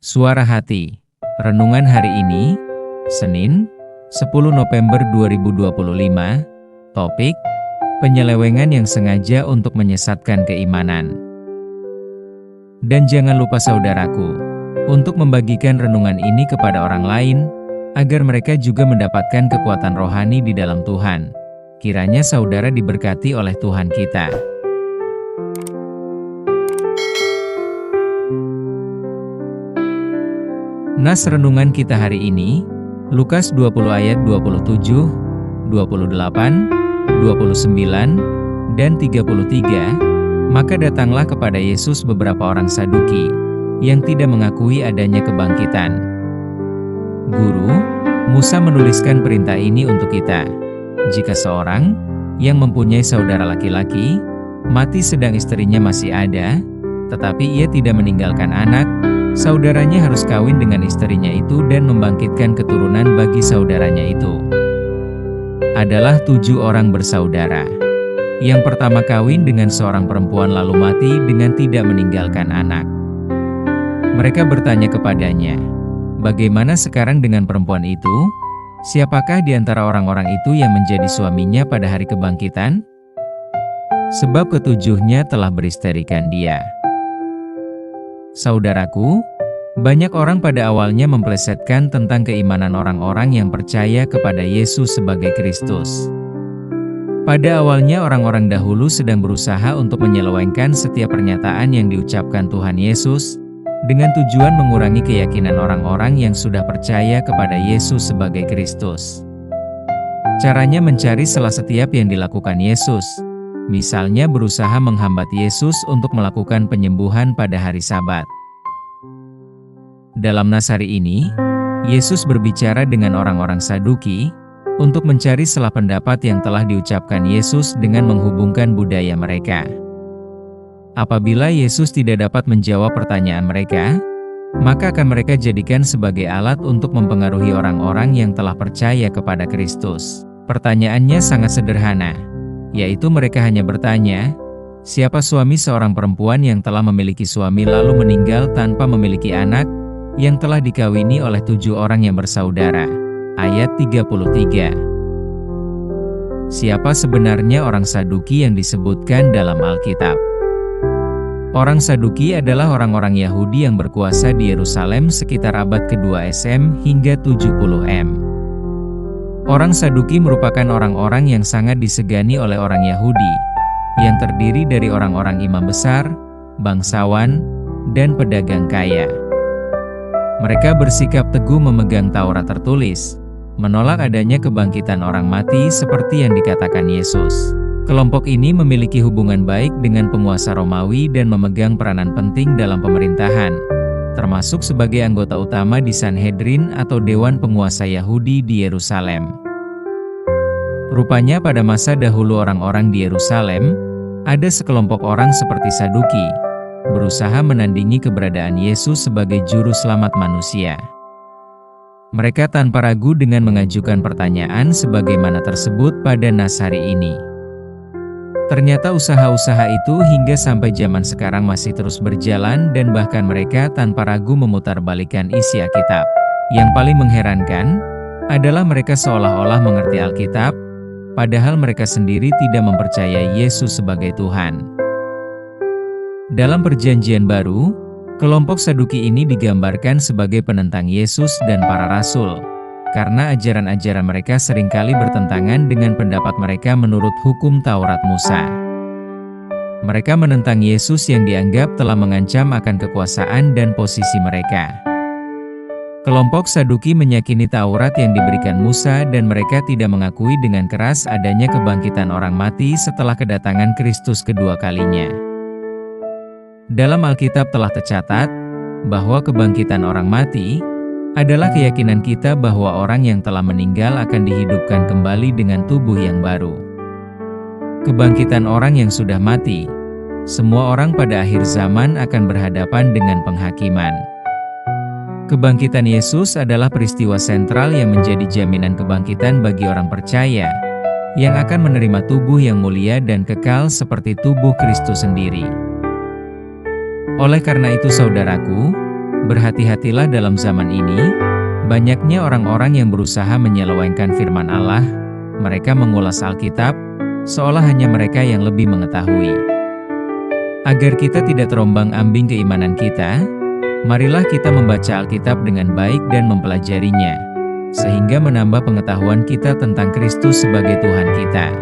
Suara Hati. Renungan hari ini, Senin, 10 November 2025. Topik, penyelewengan yang sengaja untuk menyesatkan keimanan. Dan jangan lupa saudaraku, untuk membagikan renungan ini kepada orang lain, agar mereka juga mendapatkan kekuatan rohani di dalam Tuhan. Kiranya saudara diberkati oleh Tuhan kita. Nas renungan kita hari ini, Lukas 20 ayat 27, 28, 29, dan 33. Maka datanglah kepada Yesus beberapa orang Saduki, yang tidak mengakui adanya kebangkitan. Guru, Musa menuliskan perintah ini untuk kita. Jika seorang, yang mempunyai saudara laki-laki, mati sedang istrinya masih ada, tetapi ia tidak meninggalkan anak, saudaranya harus kawin dengan istrinya itu dan membangkitkan keturunan bagi saudaranya itu. Adalah 7 orang bersaudara. Yang pertama kawin dengan seorang perempuan lalu mati dengan tidak meninggalkan anak. Mereka bertanya kepadanya, "Bagaimana sekarang dengan perempuan itu? Siapakah di antara orang-orang itu yang menjadi suaminya pada hari kebangkitan? Sebab ketujuhnya telah beristerikan dia." Saudaraku, banyak orang pada awalnya memplesetkan tentang keimanan orang-orang yang percaya kepada Yesus sebagai Kristus. Pada awalnya orang-orang dahulu sedang berusaha untuk menyelewengkan setiap pernyataan yang diucapkan Tuhan Yesus, dengan tujuan mengurangi keyakinan orang-orang yang sudah percaya kepada Yesus sebagai Kristus. Caranya mencari celah setiap yang dilakukan Yesus. Misalnya berusaha menghambat Yesus untuk melakukan penyembuhan pada hari Sabat. Dalam nas hari ini, Yesus berbicara dengan orang-orang Saduki untuk mencari celah pendapat yang telah diucapkan Yesus dengan menghubungkan budaya mereka. Apabila Yesus tidak dapat menjawab pertanyaan mereka, maka akan mereka jadikan sebagai alat untuk mempengaruhi orang-orang yang telah percaya kepada Kristus. Pertanyaannya sangat sederhana, yaitu mereka hanya bertanya, siapa suami seorang perempuan yang telah memiliki suami lalu meninggal tanpa memiliki anak, yang telah dikawini oleh 7 orang yang bersaudara. Ayat 33. Siapa sebenarnya orang Saduki yang disebutkan dalam Alkitab? Orang Saduki adalah orang-orang Yahudi yang berkuasa di Yerusalem sekitar abad kedua SM hingga 70 M. Orang Saduki merupakan orang-orang yang sangat disegani oleh orang Yahudi, yang terdiri dari orang-orang imam besar, bangsawan, dan pedagang kaya. Mereka bersikap teguh memegang Taurat tertulis, menolak adanya kebangkitan orang mati seperti yang dikatakan Yesus. Kelompok ini memiliki hubungan baik dengan penguasa Romawi dan memegang peranan penting dalam pemerintahan, termasuk sebagai anggota utama di Sanhedrin atau Dewan Penguasa Yahudi di Yerusalem. Rupanya pada masa dahulu orang-orang di Yerusalem, ada sekelompok orang seperti Saduki, berusaha menandingi keberadaan Yesus sebagai juru selamat manusia. Mereka tanpa ragu dengan mengajukan pertanyaan sebagaimana tersebut pada nas hari ini. Ternyata usaha-usaha itu hingga sampai zaman sekarang masih terus berjalan dan bahkan mereka tanpa ragu memutarbalikkan isi Alkitab. Yang paling mengherankan adalah mereka seolah-olah mengerti Alkitab, padahal mereka sendiri tidak mempercayai Yesus sebagai Tuhan. Dalam Perjanjian Baru, kelompok Saduki ini digambarkan sebagai penentang Yesus dan para rasul, karena ajaran-ajaran mereka seringkali bertentangan dengan pendapat mereka menurut hukum Taurat Musa. Mereka menentang Yesus yang dianggap telah mengancam akan kekuasaan dan posisi mereka. Kelompok Saduki meyakini Taurat yang diberikan Musa dan mereka tidak mengakui dengan keras adanya kebangkitan orang mati setelah kedatangan Kristus kedua kalinya. Dalam Alkitab telah tercatat bahwa kebangkitan orang mati adalah keyakinan kita bahwa orang yang telah meninggal akan dihidupkan kembali dengan tubuh yang baru. Kebangkitan orang yang sudah mati, semua orang pada akhir zaman akan berhadapan dengan penghakiman. Kebangkitan Yesus adalah peristiwa sentral yang menjadi jaminan kebangkitan bagi orang percaya, yang akan menerima tubuh yang mulia dan kekal seperti tubuh Kristus sendiri. Oleh karena itu saudaraku, Berhati-hatilah dalam zaman ini, banyaknya orang-orang yang berusaha menyelewengkan firman Allah. Mereka mengulas Alkitab, seolah hanya mereka yang lebih mengetahui. Agar kita tidak terombang-ambing keimanan kita, marilah kita membaca Alkitab dengan baik dan mempelajarinya, sehingga menambah pengetahuan kita tentang Kristus sebagai Tuhan kita.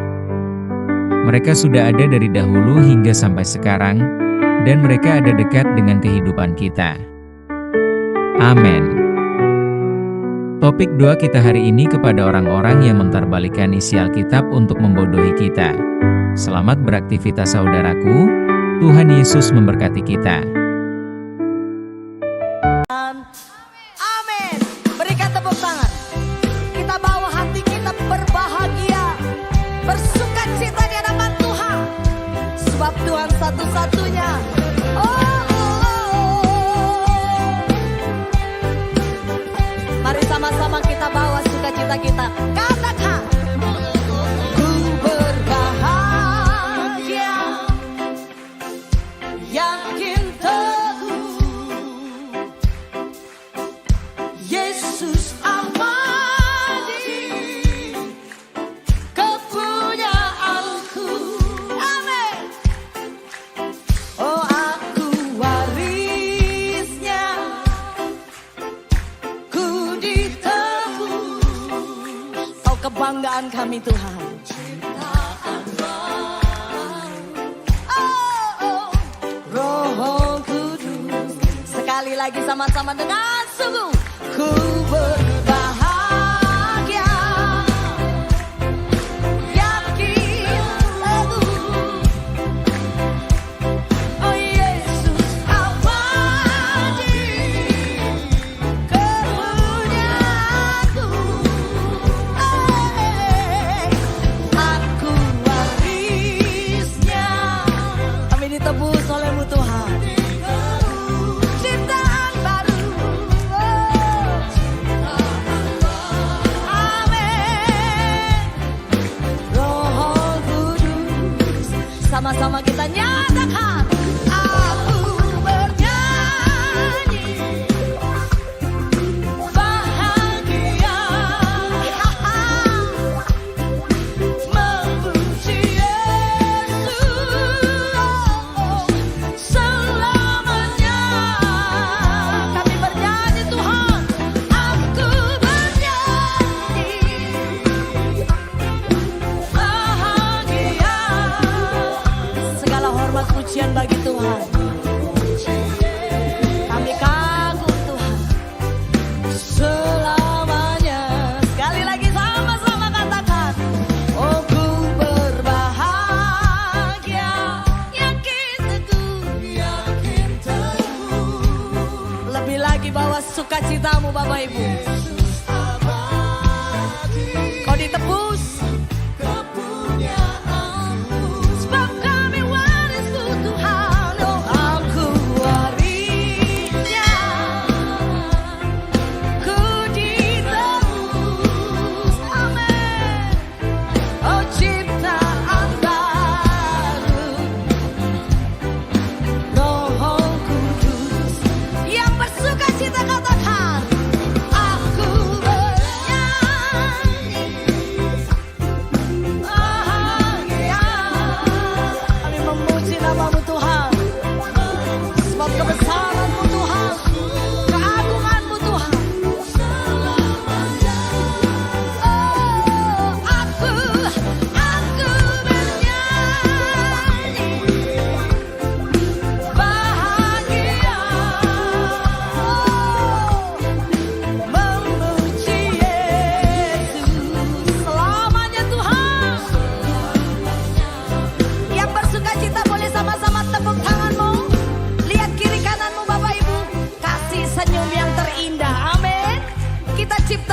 Mereka sudah ada dari dahulu hingga sampai sekarang, dan mereka ada dekat dengan kehidupan kita. Amin. Topik doa kita hari ini kepada orang-orang yang mentarbalikkan isi Alkitab untuk membodohi kita. Selamat beraktivitas saudaraku. Tuhan Yesus memberkati kita. Amin. Berikan tepuk tangan. Kita bawa hati kita berbahagia, bersukacita di hadapan Tuhan. Sebab Tuhan satu-satunya. Mari sama-sama kita bawa sukacita kita. Katakan. Ku berbahagia, yakin teguh, Yesus abadi, kepunyaanku. Amin. Oh, aku warisnya, ku ditebus. Oh, kebanggaan kami Tuhan. Roh Kudus, sekali lagi sama-sama dengan sungguh. Ku berbahagia, yakin teguh, oh Yesus abadi, kepunyaanku. Aku warisnya, kami ditebus oleh-Mu Tuhan. Ciptaan baru. Amin. Roh Kudus, sama-sama kita nyatakan. Aku bernyanyi bahagia, memuji Yesus selamanya. Kami bernyanyi Tuhan. Aku bernyanyi bahagia. Segala hormat pujian bagi Tuhan. Kami kagum Tuhan selamanya. Sekali lagi sama-sama katakan. Oh, ku berbahagia, yakin teguh. Lebih lagi bawa sukacitamu Bapak Ibu. Kau ditebus. Sebab kami warisku Tuhan. Oh, aku warisnya, ku ditebus. Amin. Oh, ciptaan baru, Roh Kudus yang bersukacita. Katakan. Aku bernyanyi bahagia. Kami memuji nama-Mu Tuhan. Sebab kebesaran-Mu Tuhan, keagungan-Mu Tuhan. Oh, aku bernyanyi bahagia. Oh, memuji Yesus selamanya Tuhan. Yang bersukacita boleh sama-sama tepuk tanganmu. Lihat kiri kananmu Bapak Ibu. Kasih senyum yang terindah. Amin. Kita cipta